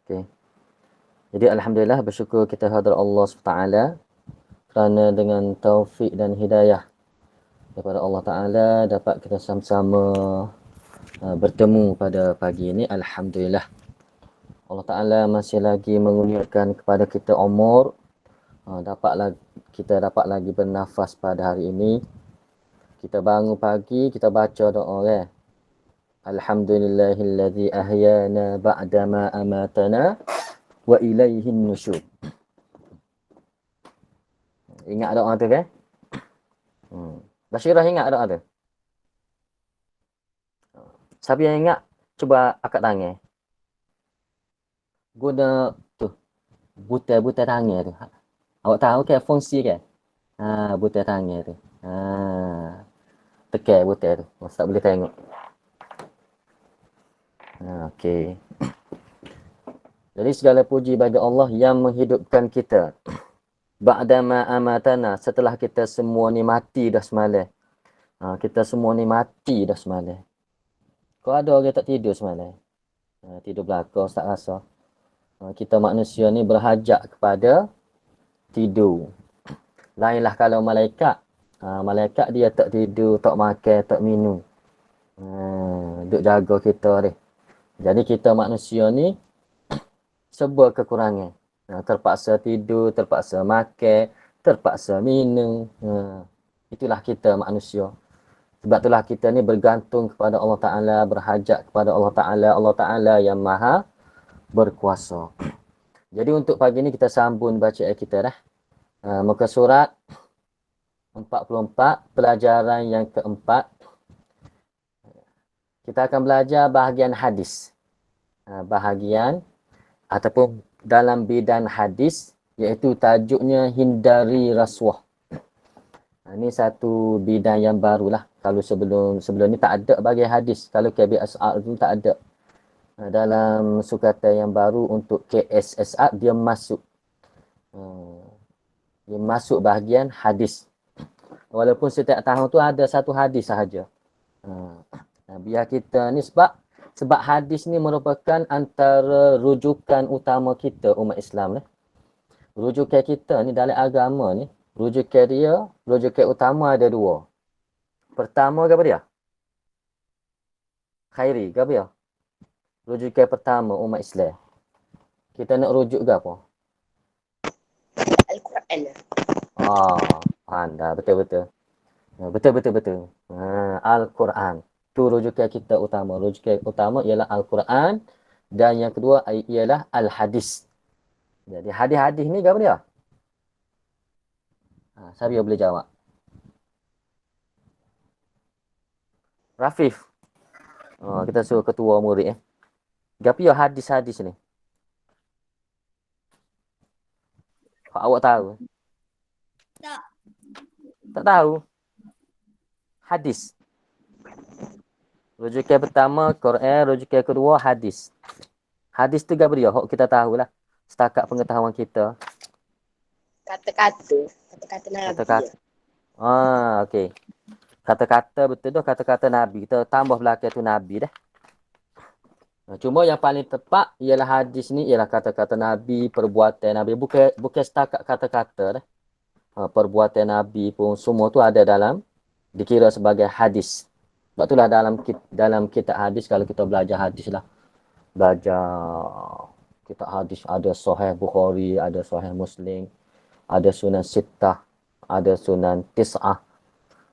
Okey. Jadi alhamdulillah bersyukur kita hadrat Allah SWT kerana dengan taufik dan hidayah daripada Allah Taala dapat kita sama-sama bertemu pada pagi ini. Alhamdulillah. Allah Taala masih lagi mengurniakan kepada kita umur, kita dapat lagi bernafas pada hari ini. Kita bangun pagi, kita baca doa kan. Alhamdulillahilladzi ahyana ba'dama amatana wa ilaihin nusyur. Ingat doa tu kan? Basyirah ingat doa tu? Siapa yang ingat, cuba angkat tangan. Guna tu, buta tangan tu. Awak tahu kan fungsi kan? Buta tangan tu. Tekan buta tu. Ustaz boleh tengok. Okey. Jadi segala puji bagi Allah yang menghidupkan kita. Ba'dama amatana, setelah kita semua ni mati dah semalam. Kita semua ni mati dah semalam. Kau ada orang tak tidur semalam? Tidur belakang, tak rasa. Kita manusia ni berhajat kepada tidur. Lainlah kalau malaikat. Malaikat dia tak tidur, tak makan, tak minum. Duk jaga kita ni. Jadi kita manusia ni serba kekurangan. Terpaksa tidur, terpaksa makan, terpaksa minum. Itulah kita manusia. Sebab itulah kita ni bergantung kepada Allah Ta'ala, berhajat kepada Allah Ta'ala. Allah Ta'ala yang maha berkuasa. Jadi untuk pagi ni kita sambung bacaan kita dah. Muka surat 44, pelajaran yang keempat. Kita akan belajar bahagian hadis. Bahagian ataupun dalam bidan hadis, iaitu tajuknya hindari rasuah. Ini satu bidang yang barulah. Kalau sebelum ni tak ada bagi hadis. Kalau KBSR tu tak ada. Dalam sukatan yang baru untuk KSSR, dia masuk. Dia masuk bahagian hadis. Walaupun setiap tahun tu ada satu hadis sahaja. Biar kita ni sebab hadis ni merupakan antara rujukan utama kita umat Islam. Rujukan kita ni dalam agama ni, rujukan utama ada dua. Pertama ke apa dia? Khairi ke apa dia? Rujukan pertama umat Islam. Kita nak rujuk ke apa? Al-Quran. Anda betul-betul. Betul. Al-Quran. Tu rujukan kita utama. Rujukan utama ialah Al-Quran. Dan yang kedua ialah Al-Hadis. Jadi hadis-hadis ni apa dia? Siapa boleh jawab? Rafif. Kita suruh ketua murid. Apa dia hadis-hadis ni? Awak tahu? Tak. Tak tahu? Hadis. Rujukan pertama Quran, rujukan kedua hadis. Hadis tu apa dia? Kita tahulah. Setakat pengetahuan kita. Kata-kata Nabi. Okey. Kata-kata betul dah, kata-kata Nabi. Kita tambah belakang tu Nabi dah. Cuma yang paling tepat ialah hadis ni ialah kata-kata Nabi, perbuatan Nabi. Bukan setakat kata-kata dah. Perbuatan Nabi pun semua tu ada dalam dikira sebagai hadis. Sebab itulah dalam kitab hadis, kalau kita belajar hadis lah. Belajar kitab hadis, ada Sahih Bukhari, ada Sahih Muslim, ada Sunan Sittah, ada Sunan Tis'ah.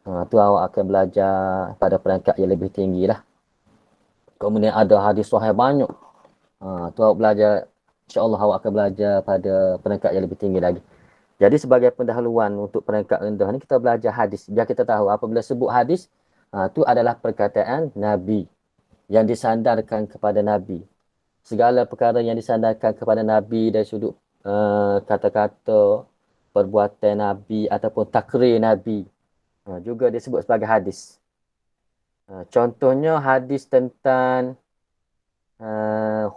Tu awak akan belajar pada peringkat yang lebih tinggi lah. Kemudian ada hadis Sahih banyak. Tu awak belajar, insya-Allah awak akan belajar pada peringkat yang lebih tinggi lagi. Jadi sebagai pendahuluan untuk peringkat rendah ni, kita belajar hadis. Biar kita tahu apabila sebut hadis, tu adalah perkataan Nabi yang disandarkan kepada Nabi. Segala perkara yang disandarkan kepada Nabi dari sudut kata-kata, perbuatan Nabi ataupun takrir Nabi, juga disebut sebagai hadis. Contohnya hadis tentang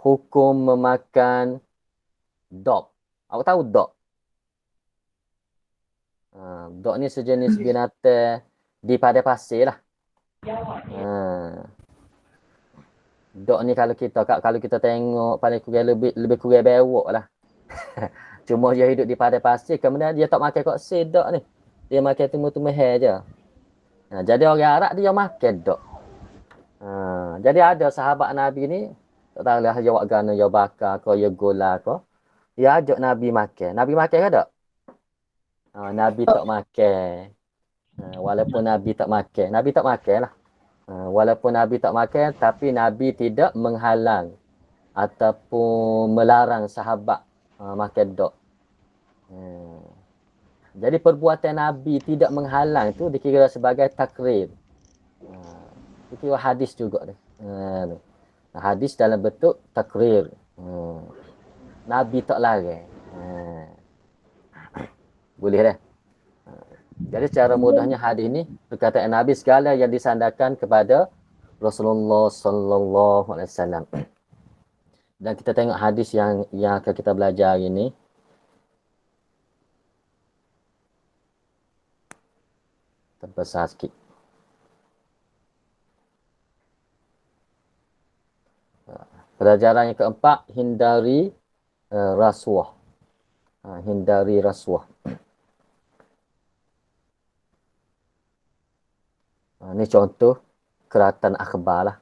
hukum memakan dog. Awak tahu dog? Dog ni sejenis binatang di padang pasir lah. Dok ni kalau kita tengok paling kurang lebih kurang bewok lah. Cuma dia hidup di padang pasir, kemudian dia tak makan kok sedok ni. Dia makan tumbuh-tumbuhan je. Jadi orang Arab dia makan dok. Jadi ada sahabat Nabi ni, tak tahulah dia buat gana, dia bakar ke, dia gula ke. Dia ajak Nabi makan. Nabi makan ke tak? Nabi tak makan. Walaupun Nabi tak makan. Nabi tak makan lah. Walaupun Nabi tak makan, tapi Nabi tidak menghalang ataupun melarang sahabat makan dok. Jadi perbuatan Nabi tidak menghalang tu dikira sebagai takrir. Dikira hadis juga ni. Hadis dalam bentuk takrir. Nabi tak larang. Boleh dah. Jadi secara mudahnya hadis ni perkataan Nabi segala yang disandarkan kepada Rasulullah sallallahu alaihi wasallam. Dan kita tengok hadis yang akan kita belajar hari ni. Terbesar sikit. Pelajaran yang keempat, hindari rasuah. Hindari rasuah. Ini contoh keratan akhbar lah.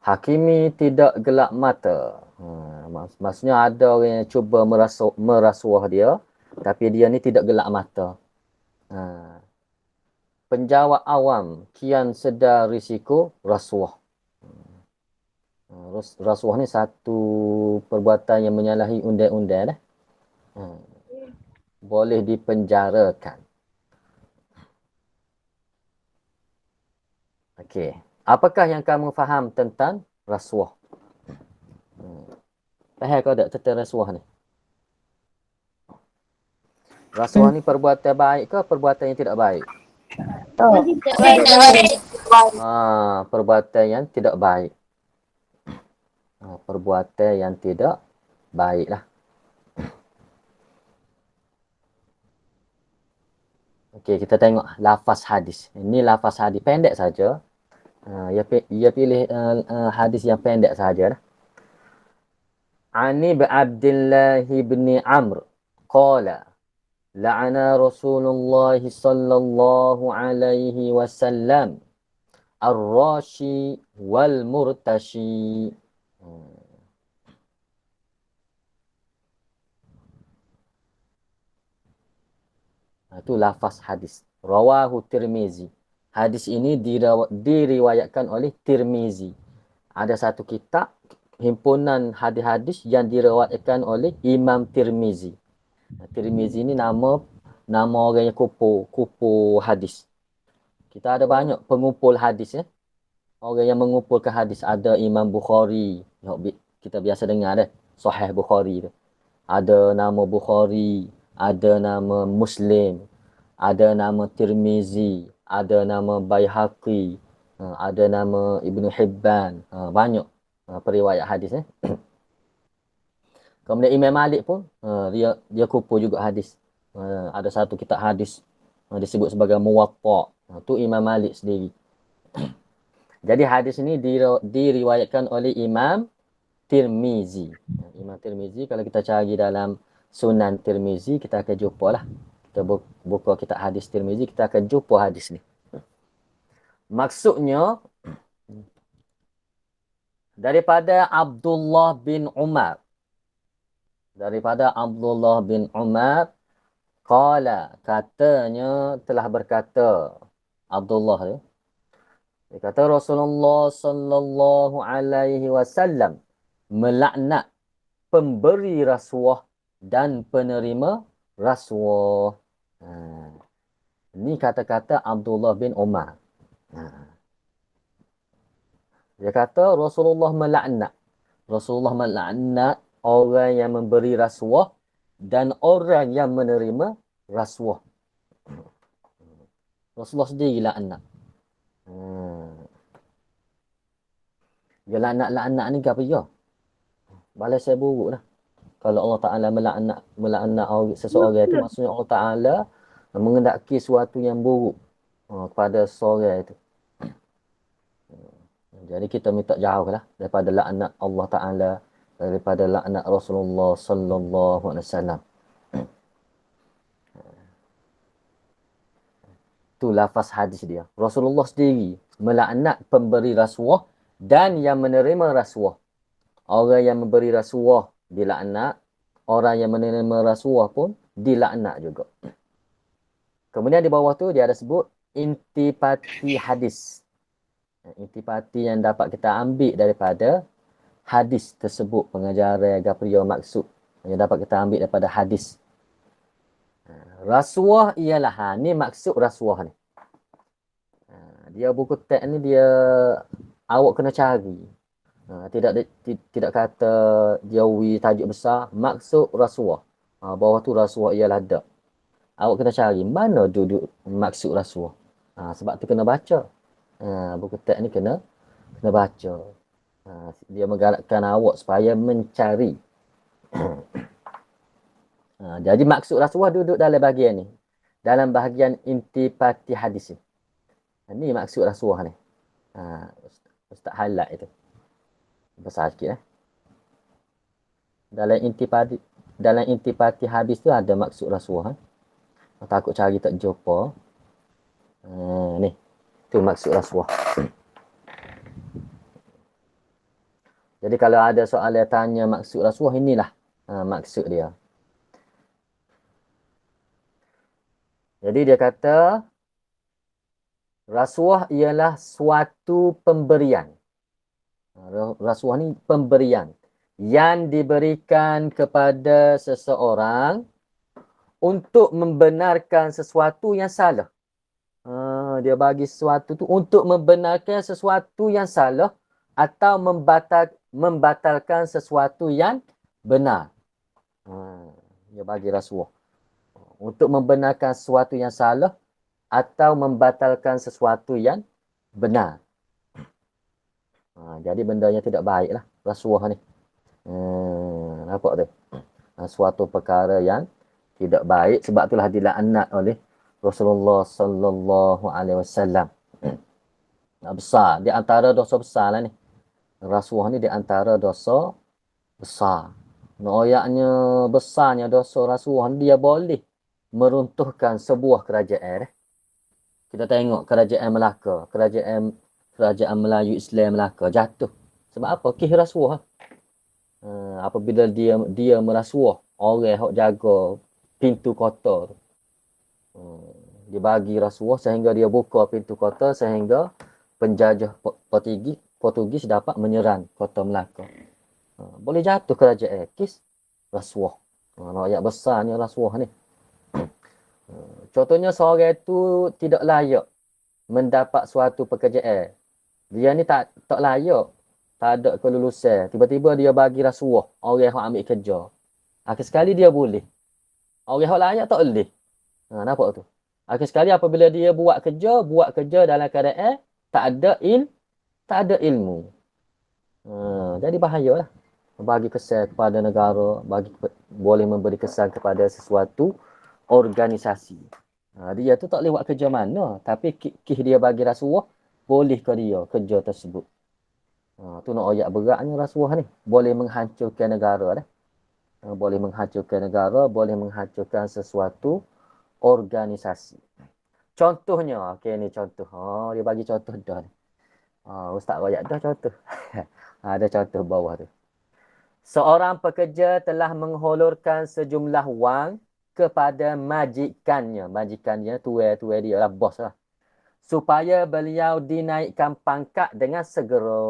Hakimi tidak gelap mata. Maksudnya ada orang yang cuba merasuah dia, tapi dia ni tidak gelap mata. Penjawat awam kian sedar risiko rasuah. Rasuah ni satu perbuatan yang menyalahi undang-undang dah. Boleh dipenjarakan. Okey. Apakah yang kamu faham tentang rasuah? Faham kau tak tentang rasuah ni? Rasuah ni perbuatan baik ke perbuatan yang tidak baik? Perbuatan yang tidak baik. Perbuatan yang tidak baik lah. Okey, kita tengok lafaz hadis. Ini lafaz hadis pendek saja. Ia pilih hadis yang pendek saja dah. Ani bi Abdullah bin Amr qala la'ana Rasulullah sallallahu alaihi wasallam ar-rashi wal murtashi. Itu lafaz hadis. Rawahu Tirmizi. Hadis ini diriwayatkan oleh Tirmizi. Ada satu kitab himpunan hadis-hadis yang diriwayatkan oleh Imam Tirmizi. Tirmizi ni nama orang yang kupu hadis. Kita ada banyak pengumpul hadis ya. Orang yang mengumpulkan hadis ada Imam Bukhari. Kita biasa dengar dah, Sahih Bukhari tu. Ada nama Bukhari, ada nama Muslim, ada nama Tirmizi, ada nama Baihaqi, ada nama Ibnu Hibban. Banyak periwayat hadis. Kemudian Imam Malik pun, dia kumpul juga hadis. Ada satu kitab hadis disebut sebagai Muwatta. Itu Imam Malik sendiri. Jadi hadis ini diriwayatkan oleh Imam Tirmizi. Imam Tirmizi, kalau kita cari dalam Sunan Tirmizi, kita akan jumpa lah. Kita buka kitab hadis Tirmizi, kita akan jumpa hadis ni. Maksudnya, daripada Abdullah bin Umar. Qala, katanya telah berkata. Abdullah dia. Dia kata Rasulullah sallallahu alaihi wasallam melaknat pemberi rasuah dan penerima rasuah. Ini kata-kata Abdullah bin Umar. Dia kata Rasulullah melaknat orang yang memberi rasuah dan orang yang menerima rasuah. Rasulullah sendiri laknat. Dia laknat ni apa ya? Balas saya buruk lah. Kalau Allah Ta'ala melaknat seseorang itu, maksudnya Allah Ta'ala mengendaki sesuatu yang buruk kepada seseorang itu. Jadi kita minta jauhlah daripada laknat Allah Ta'ala, daripada laknat Rasulullah Sallallahu Alaihi Wasallam. Itu lafaz hadis dia. Rasulullah sendiri melaknat pemberi rasuah dan yang menerima rasuah. Orang yang memberi rasuah dilaknat, orang yang menerima rasuah pun dilaknat juga. Kemudian di bawah tu dia ada sebut intipati hadis. Intipati yang dapat kita ambil daripada hadis tersebut, pengajaran Gabriel maksud yang dapat kita ambil daripada hadis. Rasuah ialah ni maksud rasuah ni. Dia buku teks ni dia awak kena cari. Tidak kata dia tajuk besar maksud rasuah. Bawah tu rasuah ialah dak. Awak kena cari mana duduk maksud rasuah. Sebab tu kena baca. Buku teks ni kena baca. Dia menggalakkan awak supaya mencari. Jadi maksud rasuah duduk dalam bahagian ni. Dalam bahagian intipati hadis ni. Ini maksud rasuah ni. Ustaz highlight itu. Besar sikit. Dalam intipati hadis tu ada maksud rasuah. Takut cari tak jumpa. Ni. Itu maksud rasuah. Jadi kalau ada soalan tanya maksud rasuah, inilah maksud dia. Jadi dia kata, rasuah ialah suatu pemberian. Rasuah ni pemberian yang diberikan kepada seseorang untuk membenarkan sesuatu yang salah. Dia bagi sesuatu tu untuk membenarkan sesuatu yang salah atau membatalkan sesuatu yang benar. Dia bagi rasuah. Untuk membenarkan sesuatu yang salah atau membatalkan sesuatu yang benar. Jadi bendanya tidak baiklah rasuah ni. Nampak tu? Suatu perkara yang tidak baik, sebab itulah dilaknat oleh Rasulullah Sallallahu Alaihi Wasallam. Besar, di antara dosa besar lah ni. Rasuah ni di antara dosa besar. Noyaknya besarnya dosa rasuah ni, dia boleh meruntuhkan sebuah kerajaan. Kita tengok kerajaan Melaka, kerajaan Melayu Islam Melaka jatuh. Sebab apa? Kih rasuah. Apabila dia merasuah orang yang jaga pintu kota tu. Dia bagi rasuah sehingga dia buka pintu kota sehingga penjajah Portugis dapat menyerang kota Melaka. Boleh jatuh kerajaan. Kis rasuah. Rakyat besarnya rasuah ni. Contohnya seorang itu tidak layak mendapat suatu pekerjaan. Dia ni tak layak, tak ada kelulusan. Tiba-tiba dia bagi rasuah orang yang ambil kerja. Akhir sekali dia boleh. Orang yang layak tak boleh. Nampak tu? Akhir sekali apabila dia buat kerja dalam keadaan tak ada ilmu. Jadi bahayalah. Bagi kesan kepada negara, boleh memberi kesan kepada sesuatu organisasi. Dia tu tak boleh buat kerja mana, tapi kih dia bagi rasuah, boleh ke dia kerja tersebut. Tu nak ayat beratnya rasuah ni. Boleh menghancurkan negara dah. Boleh menghancurkan negara, boleh menghancurkan sesuatu organisasi. Contohnya, okey ni contoh. Dia bagi contoh dah ni. Ustaz ayat dah contoh. Ada contoh bawah tu. Seorang pekerja telah menghulurkan sejumlah wang kepada majikannya. Majikannya tuai dia lah, bos lah. Supaya beliau dinaikkan pangkat dengan segera.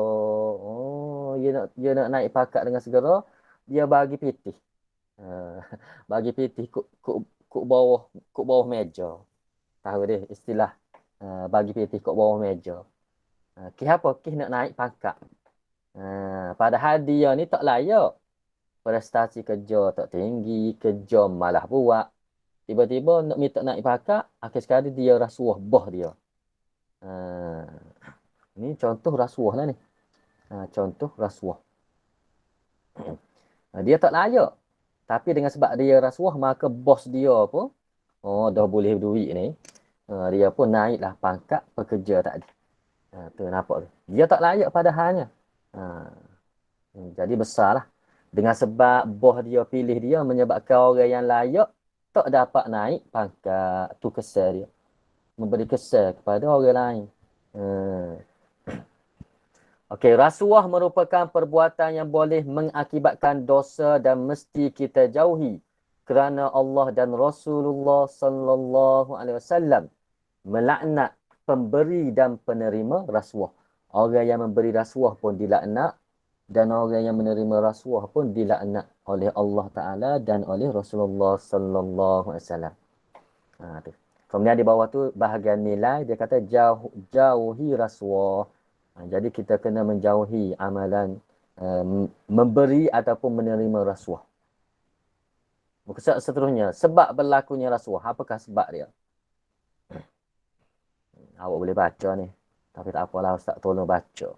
Dia nak naik pangkat dengan segera, dia bagi pitih. Bagi pitih kuk bawah meja. Tahu deh istilah bagi pitih kuk bawah meja. Kih apa? Kih nak naik pangkat. Padahal dia ni tak layak. Prestasi kerja tak tinggi, kerja malah buat. Tiba-tiba nak minta naik pangkat, akhir sekali dia rasuah bos dia. Ni contoh rasuah lah ni. Contoh rasuah. Dia tak layak. Tapi dengan sebab dia rasuah, maka bos dia pun, dah boleh duit ni. Dia pun naiklah pangkat pekerja tadi. Tu nampak tu. Dia tak layak padahalnya. Ha. Jadi besarlah. Dengan sebab boh dia pilih dia menyebabkan orang yang layak tak dapat naik pangkat tu kesal dia. Memberi kesal kepada orang lain. Hmm. Okey, rasuah merupakan perbuatan yang boleh mengakibatkan dosa dan mesti kita jauhi kerana Allah dan Rasulullah sallallahu alaihi wasallam melaknat pemberi dan penerima rasuah. Orang yang memberi rasuah pun dilaknat dan orang yang menerima rasuah pun dilaknat oleh Allah Taala dan oleh Rasulullah sallallahu alaihi wasallam. Tu. Kemudian di bawah tu bahagian nilai dia kata jauhi rasuah. Jadi kita kena menjauhi amalan memberi ataupun menerima rasuah. Seterusnya, sebab berlakunya rasuah. Apakah sebab dia? Awak boleh baca ni. Tapi tak apalah, Ustaz tolong baca.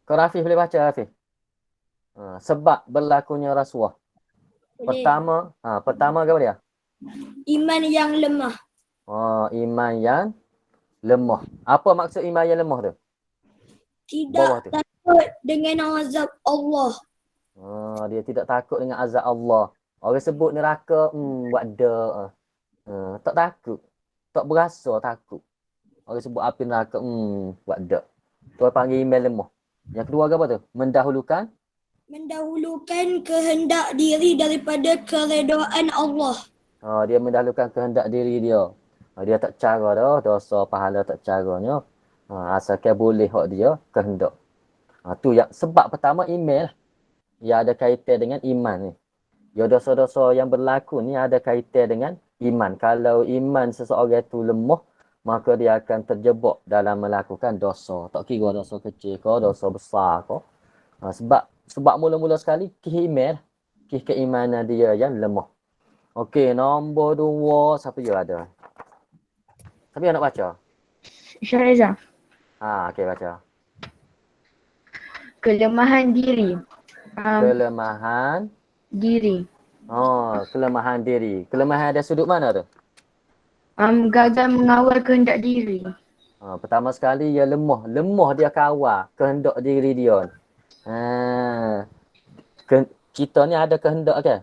Kau Rafi boleh baca, Rafi? Sebab berlakunya rasuah. Boleh. Pertama apa dia? Iman yang lemah. Iman yang lemah. Apa maksud iman yang lemah tu? Bawah Tidak tu. takut dengan azab Allah. Dia tidak takut dengan azab Allah. Orang sebut neraka, buat dak. Tak takut. Tak berasa takut. Orang sebut api neraka, buat dak. Tu panggil iman lemah. Yang kedua apa tu? Mendahulukan Kehendak diri daripada keredaan Allah. Dia mendahulukan kehendak diri dia. Dia tak cara dah, dosa pahala tak caranya. Asalkan boleh hak dia kehendak. Tu yang sebab pertama email yang ada kaitan dengan iman ni. Ya dosa-dosa yang berlaku ni ada kaitan dengan iman. Kalau iman seseorang itu lemah, maka dia akan terjebak dalam melakukan dosa. Tak kira dosa kecil ke, dosa besar ke. Sebab mula-mula sekali email, keimanan dia yang lemah. Okey, nombor 2 siapa yang ada? Siapa yang nak baca? Syareza. Okey baca. Kelemahan diri. Kelemahan Diri. Kelemahan diri. Kelemahan ada sudut mana tu? Gagal mengawal kehendak diri. Pertama sekali dia lemah. Lemah dia kawal kehendak diri dia. Kita ni ada kehendak kan?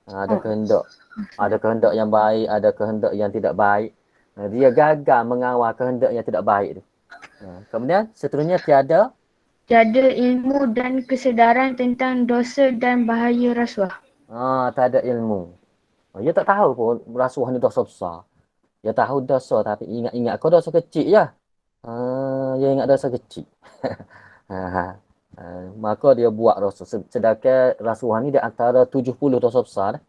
Ada kehendak. Ada kehendak yang baik, ada kehendak yang tidak baik. Dia gagal mengawal kehendak yang tidak baik tu. Kemudian seterusnya tiada ilmu dan kesedaran tentang dosa dan bahaya rasuah. Tak ada ilmu. Dia tak tahu pun rasuah ni dosa besar. Dia tahu dosa tapi ingat-ingat kau dosa kecil je. Dia ingat dosa kecil. Maka dia buat dosa. Sedangkan rasuah ni di antara 70 dosa besar.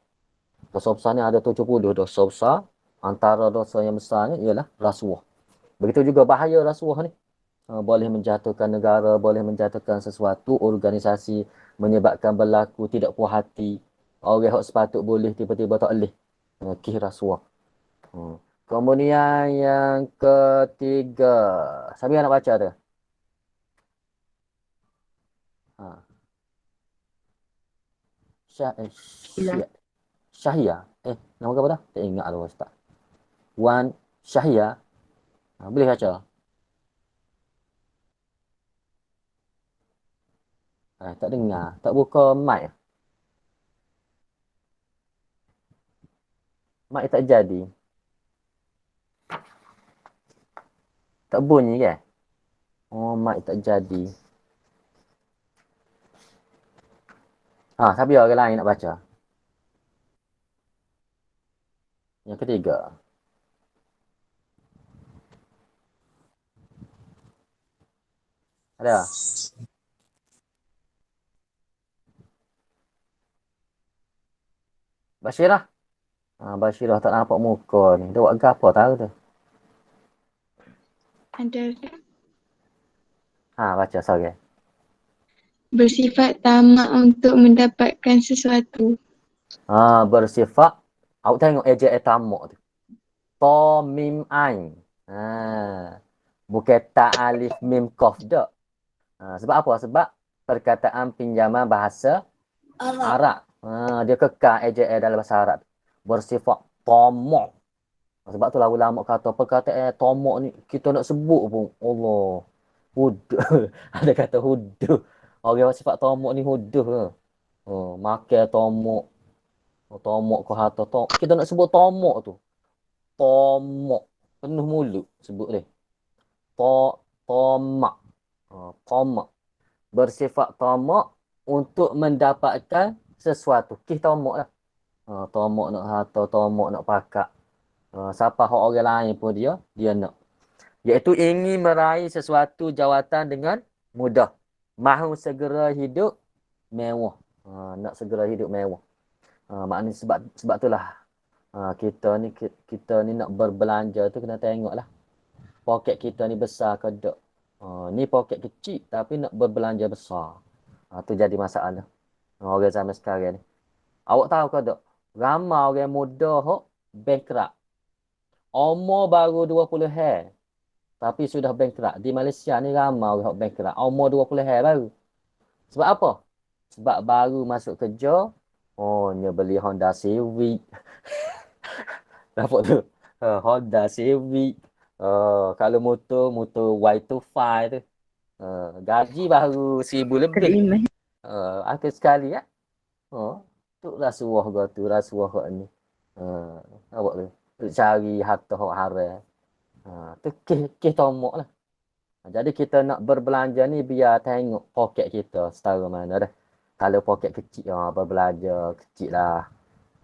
Dosa besar ni ada 70 dosa besar. Antara dosa yang besar ni ialah rasuah. Begitu juga bahaya rasuah ni. Boleh menjatuhkan negara, boleh menjatuhkan sesuatu organisasi, menyebabkan berlaku tidak puas hati. Orang yang sepatut boleh tiba-tiba tak boleh. Kih rasuah. Kemudian yang ketiga. Siapa yang nak baca tu? Syahia. Nama apa dah? Tak ingat lah Ustaz. Wan Syahia. Boleh baca? Tak dengar. Tak buka mic. Mic tak jadi. Tak bunyi ke? Mic tak jadi. Siapa orang lain nak baca? Yang ketiga. Ada? Bashirah. Bashirah tak nampak muka ni. Dia buat apa tahu tu? Ada. Baca sorry. Bersifat tamak untuk mendapatkan sesuatu. Bersifat. Awak tengok ejek tamak tu. To mim ain. Bukan ta alif mim qaf dak. Sebab apa? Sebab perkataan pinjaman bahasa Arab. Dia kekal ejek dalam bahasa Arab. Bersifat tamak. Sebab itulah ulama kata perkataan tomok ni kita nak sebut pun Allah. Huduh. Ada kata huduh. Orang sifat tomok ni huduh ke. Oh, makan tomok. Oh, tomok ke harta tomok. Kita nak sebut tomok tu. Tomok. Penuh mulut sebut dia. Tomak. Tomak. Bersifat tomak untuk mendapatkan sesuatu. Kih tomok lah. Tomok nak harta, tomok nak pakak. Siapa orang lain pun dia nak. Iaitu ingin meraih sesuatu jawatan dengan mudah. Mahu segera hidup mewah. Nak segera hidup mewah. Maknanya sebab itulah kita ni nak berbelanja tu kena tengoklah. Poket kita ni besar ke tak. Ni poket kecil tapi nak berbelanja besar. Tu jadi masalah. Orang zaman sekarang ni. Awak tahu ke tak? Ramai orang muda hok bankrupt. Umur baru 20 hari. Tapi sudah bankrupt. Di Malaysia ni ramai orang bankrupt. Umur 20 hari baru. Sebab apa? Sebab baru masuk kerja. Oh, dia beli Honda Civic. Nampak tu? Honda Civic. Kalau motor Y25 tu. Gaji baru 1,000 lebih. Terima. Akhir sekali ya. Tu rasuah ke tu. Rasuah ke ni. Nampak tu? Cari harta hak haram. Tu kes tomok lah. Jadi kita nak berbelanja ni biar tengok poket kita setara mana dah. Kalau poket kecil, berbelanja kecil lah.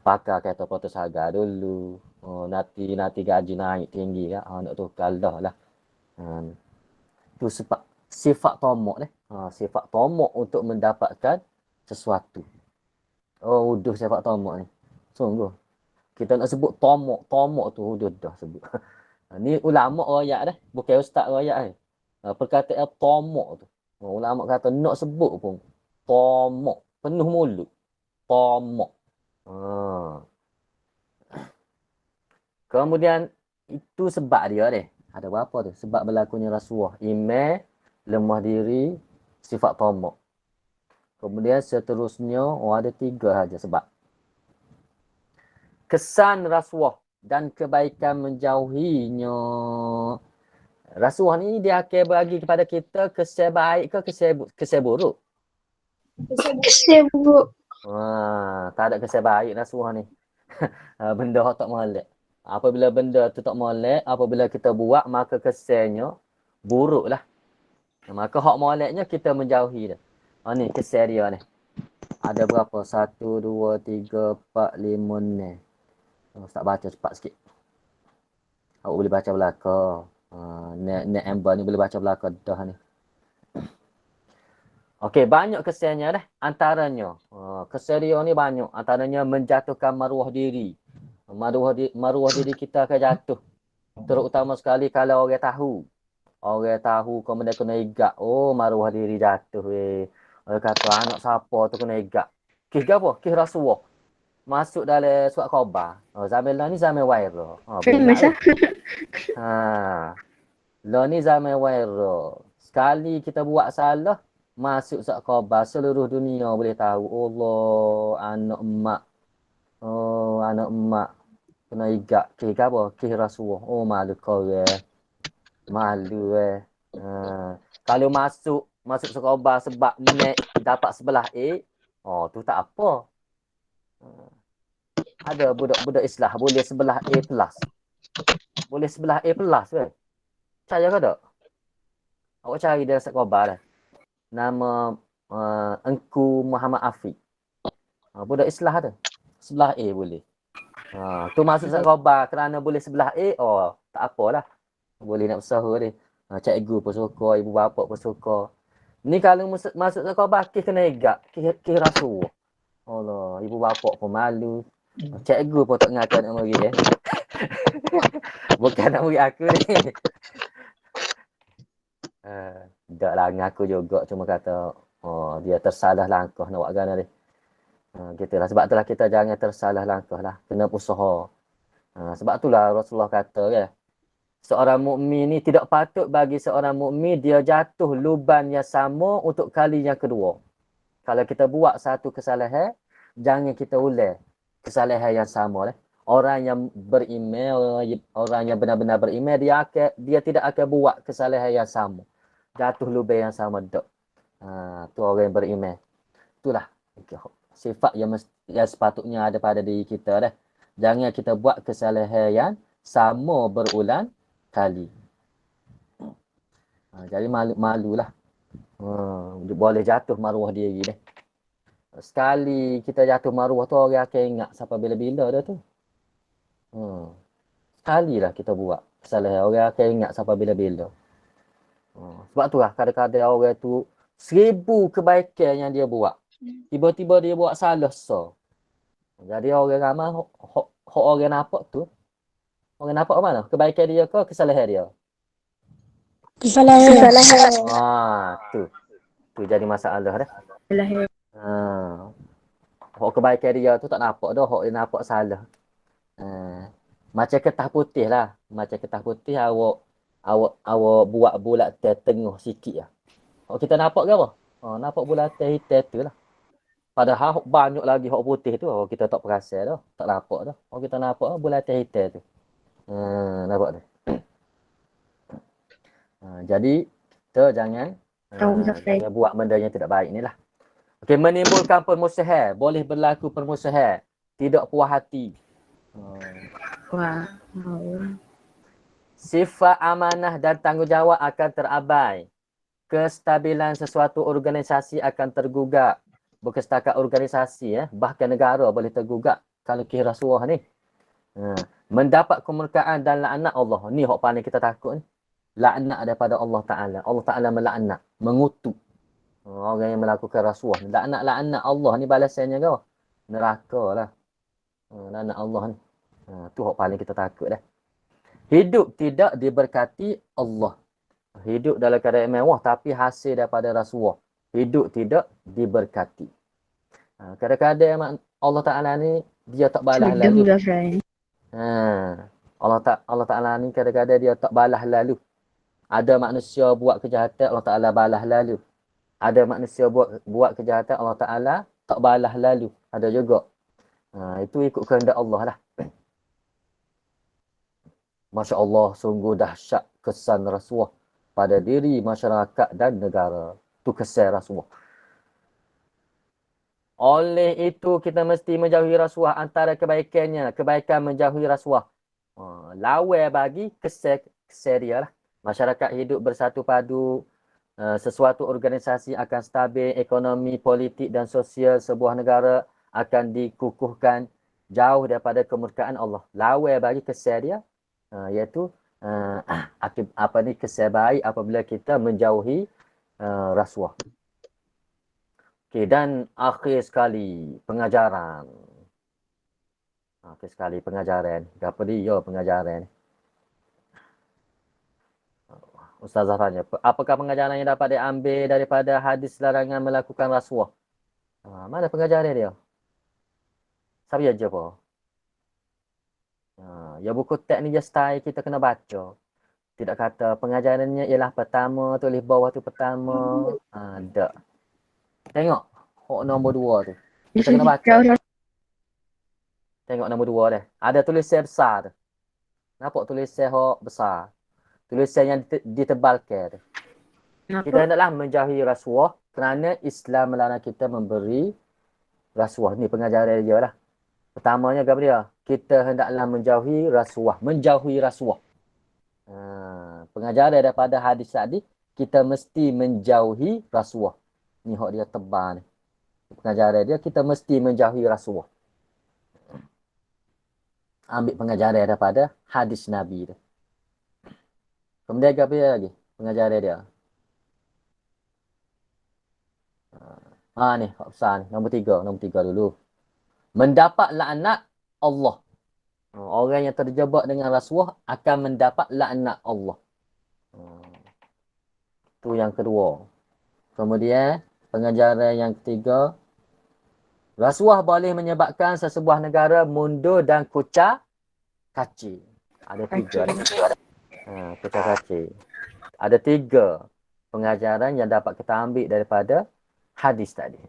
Pakai kereta putus harga dulu. Nanti gaji naik tinggi kan. Nak tukar dah lah. Tu sebab sifat tomok ni. Sifat tomok untuk mendapatkan sesuatu. Uduh sifat tomok ni. Sungguh. Kita nak sebut tomok tu uduh dah sebut. Ni ulama royak dah. Bukan ustaz royak ni. Perkataan tomok tu. Ulama kata nak sebut pun. Tomok. Penuh mulut. Tomok. Kemudian itu sebab dia deh. Ada berapa tu? Sebab berlakunya rasuah. Iman, lemah diri, sifat tomok. Kemudian seterusnya, ada 3 saja sebab. Kesan rasuah dan kebaikan menjauhinya. Rasuah ni dia akan bagi kepada kita kesan baik ke kesan buruk? Kesan buruk. Tak ada kesan baik rasuah ni. Benda tak molek. Apabila benda tu tak molek, apabila kita buat, maka kesannya buruk lah. Maka hak moleknya kita menjauhi dah. Ni kesan dia ni. Ada berapa? 1, 2, 3, 4, 5, 6. Tak baca cepat sikit. Awak boleh baca belakang. Net Amber ni boleh baca belakang dah ni. Okey, banyak kesannya dah. Antaranya, kesan dia ni banyak. Antaranya menjatuhkan maruah diri. Maruah diri kita akan jatuh. Terutama sekali kalau orang tahu. Orang tahu kau kena igak. Maruah diri jatuh weh. Orang kata anak siapa tu kena igak. Kih apa? Kih rasuah. Masuk dalam surat khabar. Zaman lah ni zaman viral. Famous Lah ni zaman viral. Sekali kita buat salah, masuk surat khabar, seluruh dunia boleh tahu. Allah, anak emak. Anak emak. Kena igak. Kih apa? Kih rasuah. Malu korang. Malu Kalau masuk surat khabar sebab net dapat sebelah A, tu tak apa. Ada budak-budak Islam boleh sebelah A+. Boleh sebelah A+ kan? Percaya ke tak? Awak cari dalam surat khabar dah. Nama Engku Muhammad Afiq. Budak Islam ada. Sebelah A boleh. Tu masuk surat khabar kerana boleh sebelah A, tak apalah. Boleh nak usaha dia. Cikgu pun suka, ibu bapa pun suka. Ni kalau masuk surat khabar, kena igak. Kih rasuah. Allah, ibu bapa pun malu. Cikgu pun tak ngaku nak murid dia. Bukan nak murid aku ni. Tak lah ngaku juga. Cuma kata, dia tersalah langkah nak buat gana dia. Gitulah. Sebab itulah kita jangan tersalah langkah lah. Kena usaha. Sebab itulah Rasulullah kata ya. Seorang mukmin ni tidak patut bagi seorang mukmin dia jatuh lubang yang sama untuk kali yang kedua. Kalau kita buat satu kesalahan, jangan kita ulang kesalahan yang sama lah. Orang yang beriman, orang yang benar-benar beriman, dia tidak akan buat kesalahan yang sama. Jatuh lubang yang sama dok. Tu orang yang beriman. Itulah sifat yang sepatutnya ada pada diri kita dah. Jangan kita buat kesalahan yang sama berulang kali. Jadi malulah. Boleh jatuh maruah diri dah. Sekali kita jatuh maruah tu orang akan ingat sampai bila-bila dah tu. Sekali lah kita buat kesalahan, orang akan ingat sampai bila-bila. Sebab tu lah kadang-kadang orang tu 1000 kebaikan yang dia buat. Tiba-tiba dia buat salah so. Jadi orang ramai orang nampak tu. Orang nampak mana? Kebaikan dia ke kesalahan dia? Kesalahan. Tu jadi masalah dah. Lahir. Hak kebaikan dia tu tak nampak dah, hak dia nampak salah. Macam kertas putih lah. Macam kertas putih awak buat bulat tengah sikit lah. Hak kita nampak ke apa? Nampak bulat hitam tu lah. Padahal banyak lagi hak putih tu kita tak perasan dah, tak nampak dah. Hak kita nampak bulat hitam tu. Nampak dah. Jadi kita jangan buat benda yang tidak baik ni lah. Okey, menimbulkan permusuhan, boleh berlaku permusuhan, tidak puas hati. Sifat amanah dan tanggungjawab akan terabai. Kestabilan sesuatu organisasi akan tergugat. Bukan setakat organisasi, bahkan negara boleh tergugat kalau kira rasuah ni. Mendapat kemurkaan dan laknat Allah. Ni hak paling kita takut ni. Laknat daripada Allah Ta'ala. Allah Ta'ala melaknat, mengutuk orang yang melakukan rasuah. Laknat Allah ni balasannya ke? Neraka lah. Laknat Allah ni. Tu hak paling kita takut dah. Hidup tidak diberkati Allah. Hidup dalam keadaan mewah tapi hasil daripada rasuah. Hidup tidak diberkati. Kadang-kadang Allah Ta'ala ni dia tak balas lalu. Allah Ta'ala ni kadang-kadang dia tak balas lalu. Ada manusia buat kejahatan, Allah Ta'ala balas lalu. Ada manusia buat kejahatan, Allah Ta'ala tak balas lalu. Ada juga. Itu ikut kehendak Allah lah. Masya Allah, sungguh dahsyat kesan rasuah pada diri masyarakat dan negara. Itu kesan rasuah. Oleh itu, kita mesti menjauhi rasuah antara kebaikannya. Kebaikan menjauhi rasuah. Lawan bagi kesan dia lah. Masyarakat hidup bersatu padu. Sesuatu organisasi akan stabil. Ekonomi, politik dan sosial sebuah negara akan dikukuhkan jauh daripada kemurkaan Allah. Lawan bagi kesan dia. Iaitu kesan baik apabila kita menjauhi rasuah. Okey, dan akhir sekali pengajaran. Apa dia pengajaran? Ustazah tanya, apakah pengajaran yang dapat diambil daripada hadis larangan melakukan rasuah? Mana pengajaran dia? Siapa aja apa? Ya buku teks ni je style kita kena baca. Tidak kata pengajarannya ialah pertama, tulis bawah tu pertama. Tak. Tengok. Hok nombor 2 tu. Kita kena baca. Tengok nombor 2 dah. Ada tulisan besar tu. Nampak tulisan hok besar. Tulisan yang ditebalkan tu. Kita hendaklah menjauhi rasuah kerana Islam melarang kita memberi rasuah. Ni pengajaran dia lah. Pertamanya apa dia? Kita hendaklah menjauhi rasuah. Menjauhi rasuah. Pengajaran daripada hadis tadi, kita mesti menjauhi rasuah. Ni hak dia tebal ni. Pengajaran dia, kita mesti menjauhi rasuah. Ambil pengajaran daripada hadis Nabi tu. Kemudian apa dia lagi? Pengajaran dia. Ni hak besar ni. Nombor 3 dulu. Mendapat laknat Allah. Orang yang terjebak dengan rasuah akan mendapat laknat Allah. Itu yang kedua. Kemudian pengajaran yang ketiga, rasuah boleh menyebabkan sesebuah negara mundur dan kucar kacir. Ada 3. Kucar kacir. Ada 3 pengajaran yang dapat kita ambil daripada hadis tadi.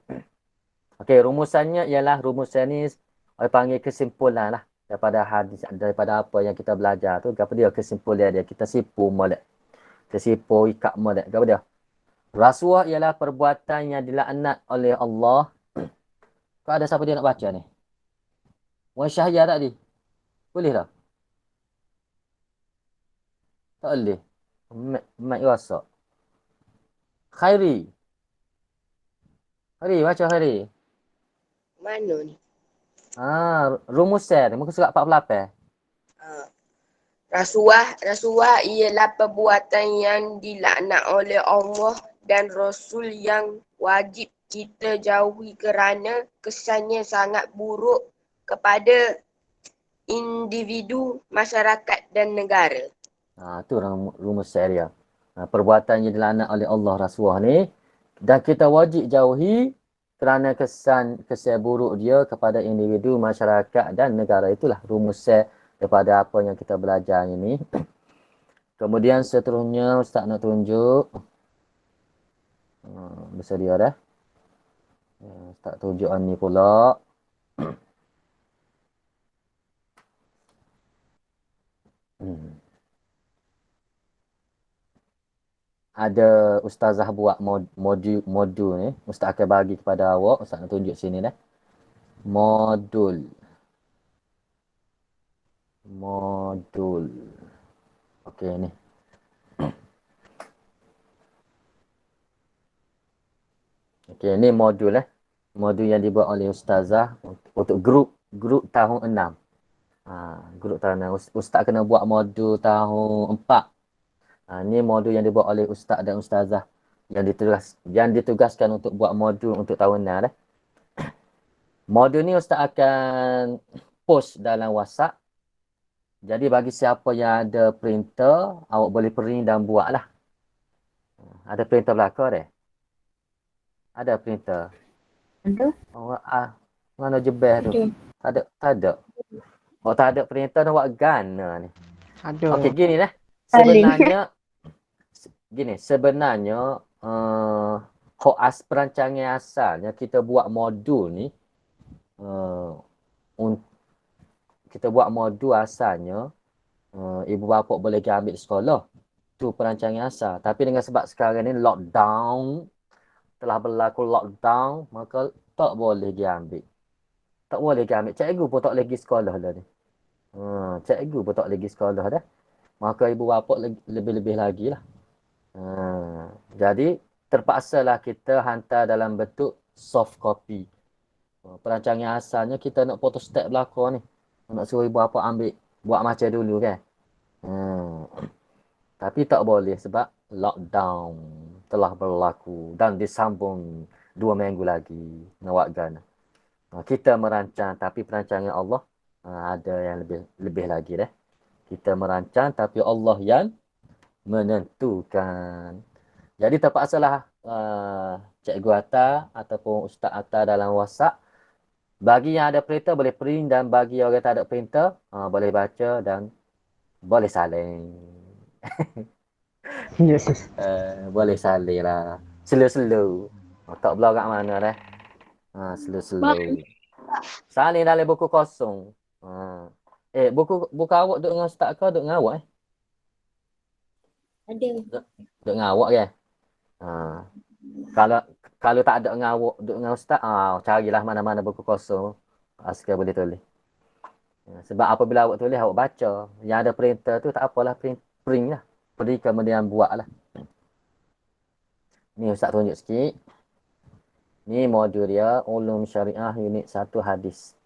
Okey, rumusannya ialah, rumusan ni orang panggil kesimpulan lah. daripada hadis, daripada apa yang kita belajar tu, apa dia kesimpulan dia, kita sipu molek. Tersipu ikat molek. Apa dia? Rasuah ialah perbuatan yang dilaknat oleh Allah. Kau ada siapa dia nak baca ni? Wan Syahya tadi. Boleh tak? Tak boleh. Mat rosak. Khairi. Khairi, baca Khairi. Mana ni? Rumus sel. Muka surat 48. Ha. Rasuah ialah perbuatan yang dilaknat oleh Allah dan Rasul yang wajib kita jauhi kerana kesannya sangat buruk kepada individu, masyarakat dan negara. Tu rumus sel dia. Perbuatan yang dilaknat oleh Allah rasuah ni. Dan kita wajib jauhi kerana kesan buruk dia kepada individu, masyarakat dan negara. Itulah rumus sel daripada apa yang kita belajar ini. Kemudian seterusnya Ustaz nak tunjuk. Bersedia dah. Ustaz tunjuk ni pula. Ada ustazah buat modul ni. Ustaz akan bagi kepada awak. Ustaz nak tunjuk sini dah. Modul. Okey ni. Okey ni modul Modul yang dibuat oleh ustazah untuk grup tahun 6. Grup tahun 6. Ustaz kena buat modul tahun 4. Ni modul yang dibuat oleh ustaz dan ustazah yang ditugaskan untuk buat modul untuk tahun 6 dah. Modul ni ustaz akan post dalam WhatsApp. Jadi bagi siapa yang ada printer, awak boleh print dan buatlah. Ada printer belakang deh. Ada printer. Ada. Mana jebeh tu? Tak ada. Oh, tak ada printer nak buat gana ni. Ada. Okey, gini dah. Sebenarnya perancangan asalnya kita buat modul ni kita buat modul asalnya ibu bapa boleh ambil sekolah. Tu perancangan asal. Tapi dengan sebab sekarang ni telah berlaku lockdown, maka tak boleh diambil. Tak boleh diambil. Cikgu pun tak lagi sekolah dah ni. Cikgu pun tak lagi sekolah dah. Maka ibu bapa lebih-lebih lagi lah. Jadi terpaksalah kita hantar dalam bentuk soft copy. Perancangan asalnya kita nak photostat belakang ni. Nak suruh ibu bapa ambil, buat macam dulu kan. Tapi tak boleh sebab lockdown telah berlaku dan disambung 2 minggu lagi nak buat gana. Kita merancang tapi perancangan Allah ada yang lebih lagi dah. Kita merancang tapi Allah yang menentukan. Jadi terpaksalah cikgu Atta ataupun Ustaz Atta dalam WhatsApp. Bagi yang ada printer boleh print dan bagi orang tak ada printer boleh baca dan boleh salin. Yes. Boleh salin lah. Slow-slow. Tak belah kat mana dah. Slow-slow. Salin dalam buku kosong. Buku awak duduk dengan Ustaz kau duduk dengan awak Ada. Duduk dengan awak ke? Kalau tak ada dengan awak, duduk dengan Ustaz, carilah mana-mana buku kosong. Sekali boleh tulis. Sebab apabila awak tulis, awak baca. Yang ada printer tu tak apalah, print lah. Pergi kemudian buat lah. Ni Ustaz tunjuk sikit. Ni modul dia, Ulum Syariah Unit 1 Hadis.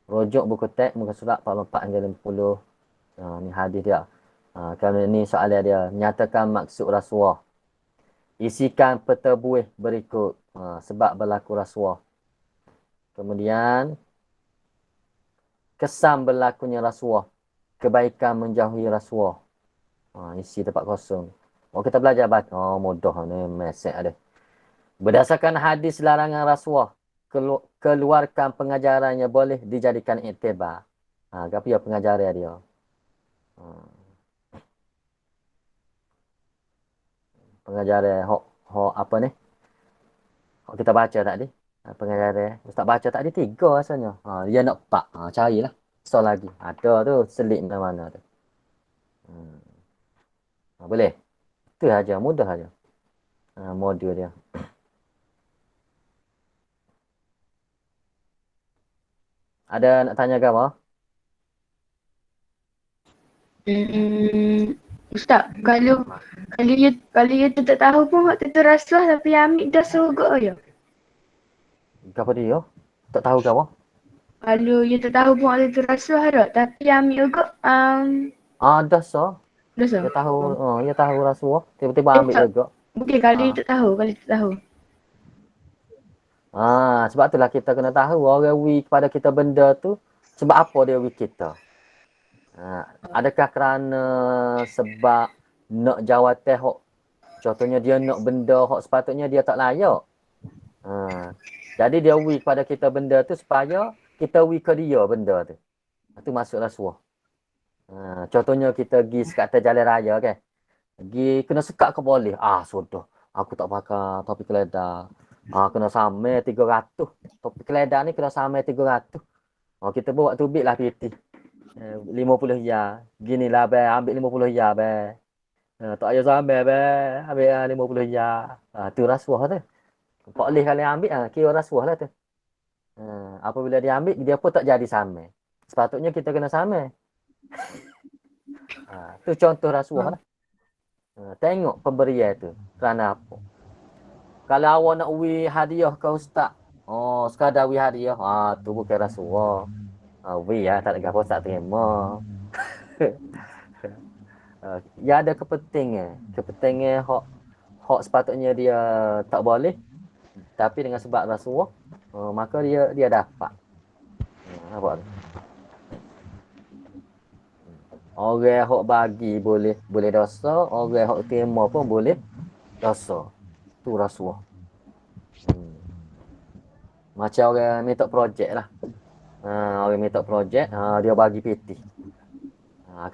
Rujuk buku teks, muka surat 44 hingga 50. Ni hadis dia. Kerana ni soalan dia. Nyatakan maksud rasuah. Isikan peta buih berikut. Sebab berlaku rasuah. Kemudian, kesan berlakunya rasuah. Kebaikan menjauhi rasuah. Isi tempat kosong. Kita belajar baca. Mudah ni. Mesej ada. Berdasarkan hadis larangan rasuah. Keluarkan pengajarannya boleh dijadikan iktibar. Apa ya pengajaran dia? Pengajaran apa ni? Kita baca tadi. Pengajaran Ustaz baca tadi 3 rasanya. Dia nak 4. Carilah. So lagi. Ada tu selit mana-mana tu. Boleh? Itu aja, mudah aja. Modul dia. Ada nak tanya ke apa? Ustaz, kalau you tu tak tahu pun hak tu rasuah tapi ambil dah surga je. Apa dia? Tak tahu ke apa? Kalau you tak tahu pun hak tu rasuah dah tapi ambil juga Dah so. dah so. Dia tahu rasuah. Tiba-tiba ambil Tak. juga. Mungkin kalau you Ah. tak tahu, kalau you tak tahu. Sebab itulah kita kena tahu orang wi kepada kita benda tu sebab apa dia wi kita. Adakah kerana sebab nak jawatan hok contohnya dia nak benda hok sepatutnya dia tak layak. Jadi dia wi kepada kita benda tu supaya kita wi ke dia benda tu. Itu masuk rasuah. Contohnya kita pergi sekatan jalan raya kan. Pergi kena sekat ke boleh. Sudah. Aku tak pakai topi keledar. Kena samai 300. Topi keledar ni kena samai 300. Kita buat tubik lah piti. 50 ya. Ginilah be, ambil 50 ya be. Tak payah samai be, ambil 50 ya. Tu rasuah tu. Boleh kali ambil, kira rasuah lah tu. Apabila dia ambil, dia pun tak jadi samai. Sepatutnya kita kena samai. Tu contoh rasuah lah. Tengok pemberian tu. Kerana apa? Kalau awak nak wi hadiah ke ustaz. Sekadar wi hadiah. Tu bukan rasuah. Wi tak ada apa tak terima. Ya ada kepentingan. Kepentingan hak sepatutnya dia tak boleh. Tapi dengan sebab rasuah, maka dia dapat. Apa tu? Orang hak bagi boleh dosa, orang hak terima pun boleh dosa. Tu rasuah. Macam orang minta projek lah. Orang minta projek, dia bagi PT.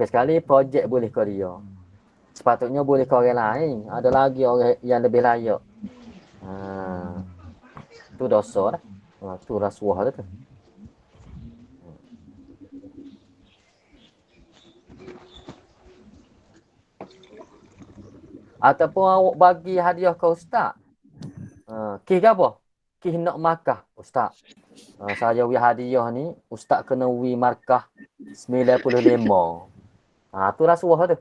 Sekali projek boleh ke dia. Sepatutnya boleh ke orang lain. Ada lagi orang yang lebih layak. Tu dosa lah. Tu rasuah tu. Ataupun awak bagi hadiah ke ustaz. Kih ke apa? Kih nak markah ustaz. Saya wi hadiah ni, ustaz kena wi markah 95. Tu rasuah tu.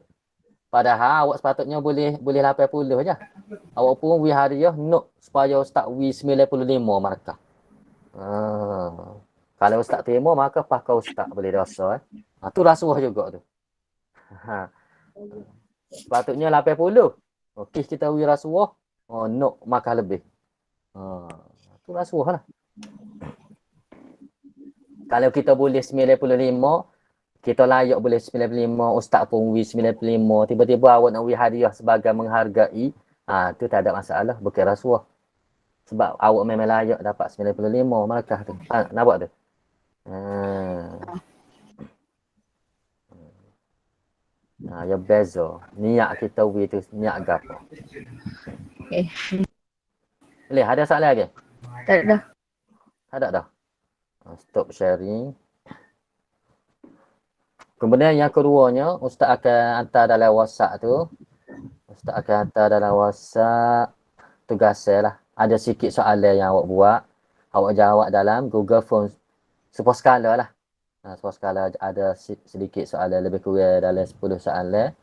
Padahal awak sepatutnya boleh 80 je. Awak pun wi hadiah nak supaya ustaz wi 95 markah. Kalau ustaz terima maka pakai ustaz boleh dosa. Tu rasuah juga tu. Sepatutnya 80. Okey kita wi rasuah, nak makan lebih. Tu rasuah lah. Kalau kita boleh 95, kita layak boleh 95, ustaz pun wi 95, tiba-tiba awak nak wi hadiah sebagai menghargai, tu tak ada masalah, bukan rasuah. Sebab awak memang layak dapat 95 markah tu. Nampak tu? Ya beza. Niat kita wi tu niat gapo. Okay. Boleh, ada soalan lagi? Tak ada. Ada dah. Stop sharing. Kemudian yang keduanya, ustaz akan hantar dalam WhatsApp tu. Ustaz akan hantar dalam WhatsApp tugasnya lah. Ada sikit soalan yang awak buat. Awak jawab dalam Google Form. Sebuah skala lah. Sebuah skala ada sedikit soalan lebih kurang dalam 10 soalan.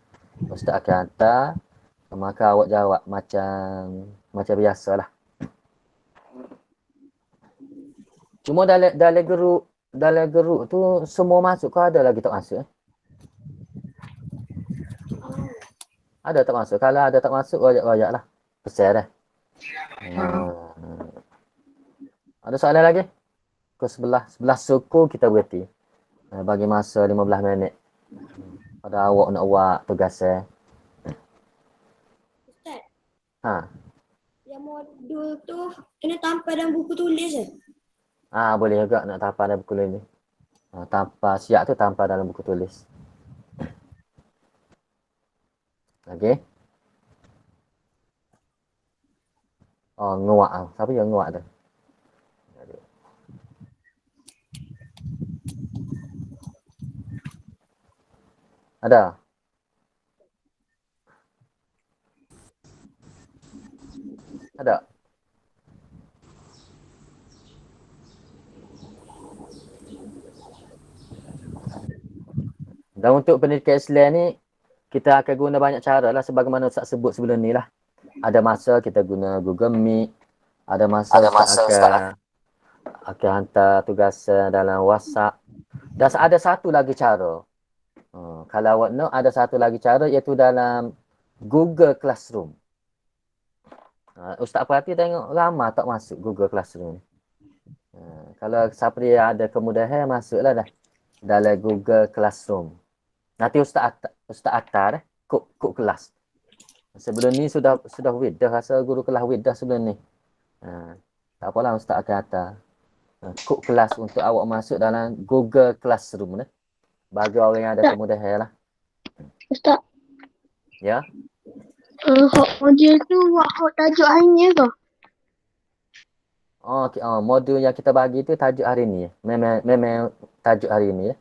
Ustaz akan hantar. Maka awak jawab macam biasalah. Cuma dalam geruk tu semua masuk ke ada lagi tak masuk? Ada tak masuk? Kalau ada tak masuk, rajak-rajak lah. Pesan dah. Ada soalan lagi? Ke sebelah suku kita berhenti. Bagi masa 15 minit. Pada awak nak buat tugasnya. Ustaz. Yang modul tu kena tampal dalam buku tulis je. Boleh juga nak tampal dalam buku tulis. Tampal siap tu tampal dalam buku tulis. Okey. Nguak. Siapa yang nguak tu? Ada? Ada? Dan untuk pendidikan Islam ni, kita akan guna banyak cara lah sebagaimana Ustaz sebut sebelum ni lah. Ada masa kita guna Google Meet, ada masa Ustaz akan hantar tugasan dalam WhatsApp. Dan ada satu lagi cara. Kalau awak nak, ada satu lagi cara iaitu dalam Google Classroom. Ustaz perhati tengok ramai tak masuk Google Classroom. Kalau siapa dia ada kemudahan, masuklah dah dalam Google Classroom. Nanti Ustaz atar kod kelas. Sebelum ni sudah dah rasa guru kelas dah sebelum ni. Tak apalah Ustaz akan atar kod kelas untuk awak masuk dalam Google Classroom dah. Bagi orang yang ada kemudahan lah. Ustaz, Ya. hak modul tu hak tajuk hanya ke? Modul yang kita bagi tu tajuk hari ni. Memang tajuk hari ni ya.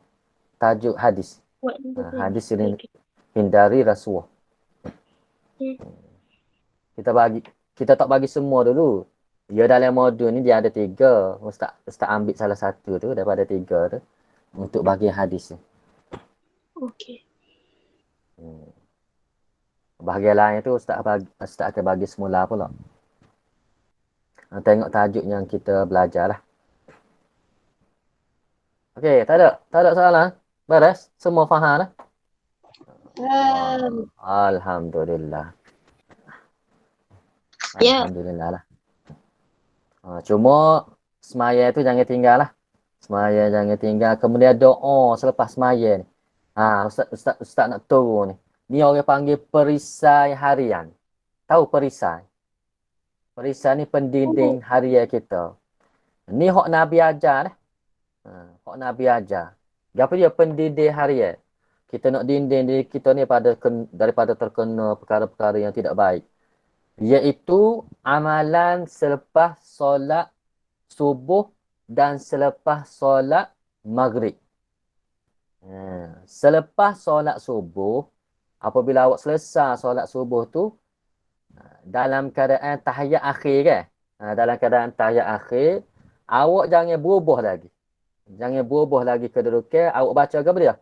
Tajuk hadis. Hadis ini hindari rasuah. Kita tak bagi semua dulu. Ya dalam modul ni dia ada 3. Ustaz ambil salah satu tu daripada 3 tu untuk bagi hadis. Okey. Bahagian lain tu Ustaz akan bagi semula pula. Tengok tajuk yang kita belajar lah. Okey, tak ada soalan. Beres? Semua faham lah? Alhamdulillah. Ya. Alhamdulillah lah. Cuma semaya tu jangan tinggal lah. Semaya jangan tinggal. Kemudian doa selepas semaya ni. Ustaz nak turun ni. Ni orang panggil perisai harian. Tahu perisai? Perisai ni pendinding harian kita. Ni hak Nabi ajar dah. Hak Nabi ajar. Apa dia pendinding harian? Kita nak dinding diri kita ni daripada terkena perkara-perkara yang tidak baik. Iaitu amalan selepas solat subuh dan selepas solat maghrib. Selepas solat subuh, apabila awak selesai solat subuh tu, dalam keadaan tahiyat akhir kan? Dalam keadaan tahiyat akhir, awak jangan berubah lagi. Jangan berubah lagi kedudukan. Awak baca apa dia?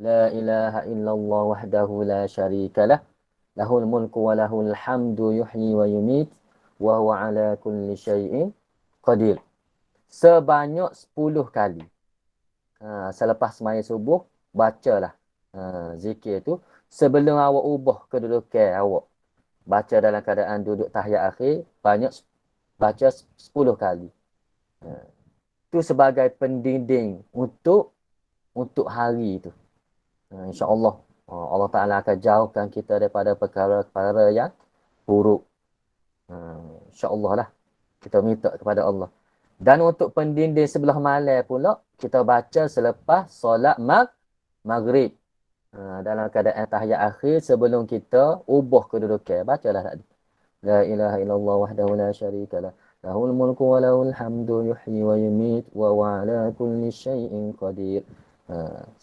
La ilaha illallah wahdahu la syarikalah. Lahul mulku wa lahul hamdu yuhyi wa yumit. Wa huwa ala kulli syai'in qadir. Sebanyak 10 kali. Selepas sembahyang subuh, bacalah zikir tu. Sebelum awak ubah kedudukan awak. Baca dalam keadaan duduk tahiyat akhir, baca 10 kali. Itu sebagai pendinding untuk hari itu. InsyaAllah. Allah Ta'ala akan jauhkan kita daripada perkara-perkara yang buruk. InsyaAllah lah. Kita minta kepada Allah. Dan untuk pendinding sebelah malam pula, kita baca selepas solat maghrib. Dalam keadaan tahiyat akhir sebelum kita ubah kedudukan. Bacalah tadi. La ilaha illallah wahdahu la syarikalah. Lahul mulku wa lahul hamdu yuhyi wa yumit wa huwa ala kulli syai'in qadir. 10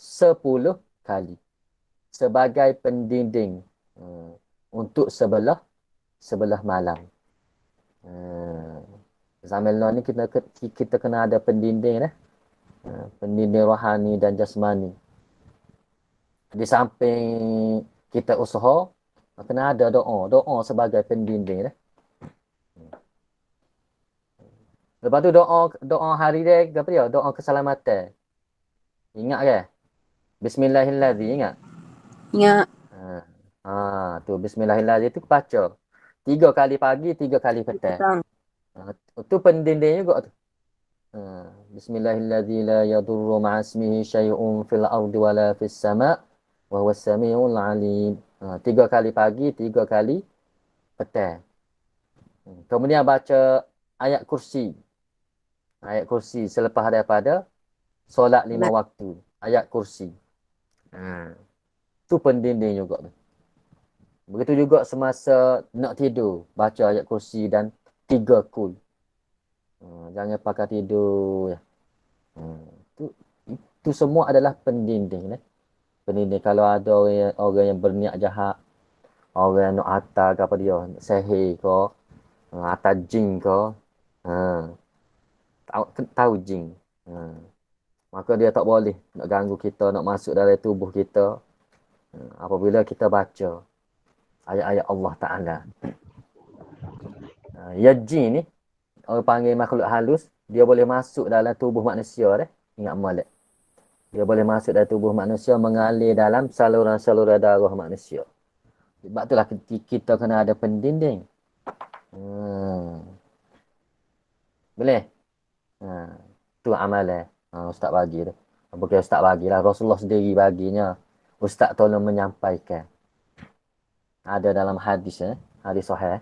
kali. Sebagai pendinding untuk sebelah malam. Zaman ni kita kena ada pendinding pendinding rohani dan jasmani. Di samping kita usaha, kena ada doa sebagai pendinding Lepas tu doa hari dia apa dia? Doa keselamatan. Ingat ke? Bismillahirrahmanirrahim, ingat? Ingat. Tu bismillahirrahmanirrahim tu baca. 3 kali pagi, 3 kali petang. Tu pendinding juga tu. Bismillahirrahmanirrahim la yadurru ma'asmihi syai'un fil ardi wala fis sama' wa huwas samiul alim. 3 kali pagi, 3 kali petang. Kemudian baca ayat kursi. Ayat kursi selepas daripada solat 5 waktu. Ayat kursi. Tu pendinding juga tu. Begitu juga semasa nak tidur, baca ayat kursi dan 3 kul. Jangan pakai tidur. Itu semua adalah pendinding. Pendidik kalau ada orang yang berniat jahat, orang yang nak atas ke apa dia, sihir ke, atas jin ke, ha, tahu jin. Ha. Maka dia tak boleh nak ganggu kita, nak masuk dalam tubuh kita. Apabila kita baca ayat-ayat Allah Ta'ala. Ya jin ni, orang panggil makhluk halus, dia boleh masuk dalam tubuh manusia deh. Ingat molek. Dia boleh masuk dalam tubuh manusia, mengalir dalam saluran-saluran darah manusia. Sebab itulah kita kena ada pendinding. Boleh? Tu amalan. Ustaz bagi tu. Bukan Ustaz bagilah. Rasulullah sendiri baginya. Ustaz tolong menyampaikan. Ada dalam hadis. Hadis sahih.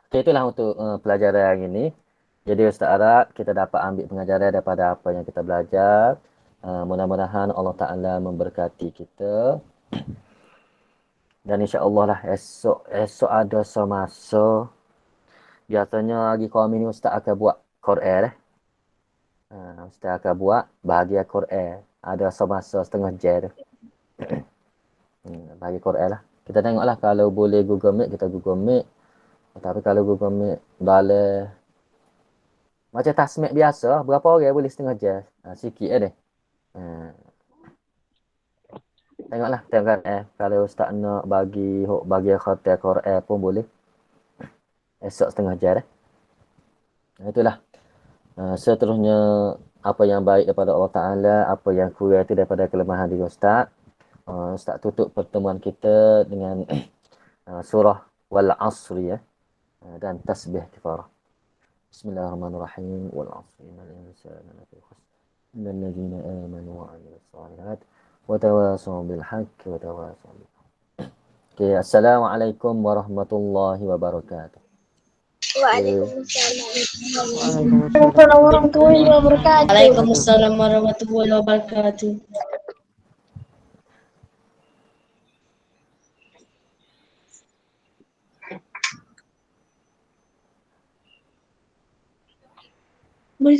Okay, itulah untuk pelajaran hari ini. Jadi Ustaz harap kita dapat ambil pengajaran daripada apa yang kita belajar. Mudah-mudahan Allah Ta'ala memberkati kita. Dan insya-Allah lah esok ada semasa. Biasanya lagi kami ni Ustaz akan buat Quran. Ustaz akan buat bahagian Quran. Ada semasa setengah jam tu. Bagi Quran lah. Kita tengoklah kalau boleh Google Meet, kita Google Meet. Tapi kalau Google Meet dalam macam tasmik biasa, berapa orang boleh setengah jam? Sikit deh. Tengoklah, tengok kalau Ustaz nak bagi khatam Quran pun boleh. Esok setengah jam dah. Itulah. Seterusnya apa yang baik daripada Allah Ta'ala, apa yang kurang itu daripada kelemahan diri Ustaz. Ustaz tutup pertemuan kita dengan surah Wal Asri dan tasbih kifarah. Bismillahirrahmanirrahim. Wal Asri innal insana lafi khusr. Innal ladzina amanu wa 'amilus shalihat wa tawasaw bil haqqi wa tawasaw bil Okay, assalamualaikum warahmatullahi wabarakatuh. Waalaikumsalam warahmatullahi wabarakatuh. Waalaikumsalam warahmatullahi wabarakatuh. Boleh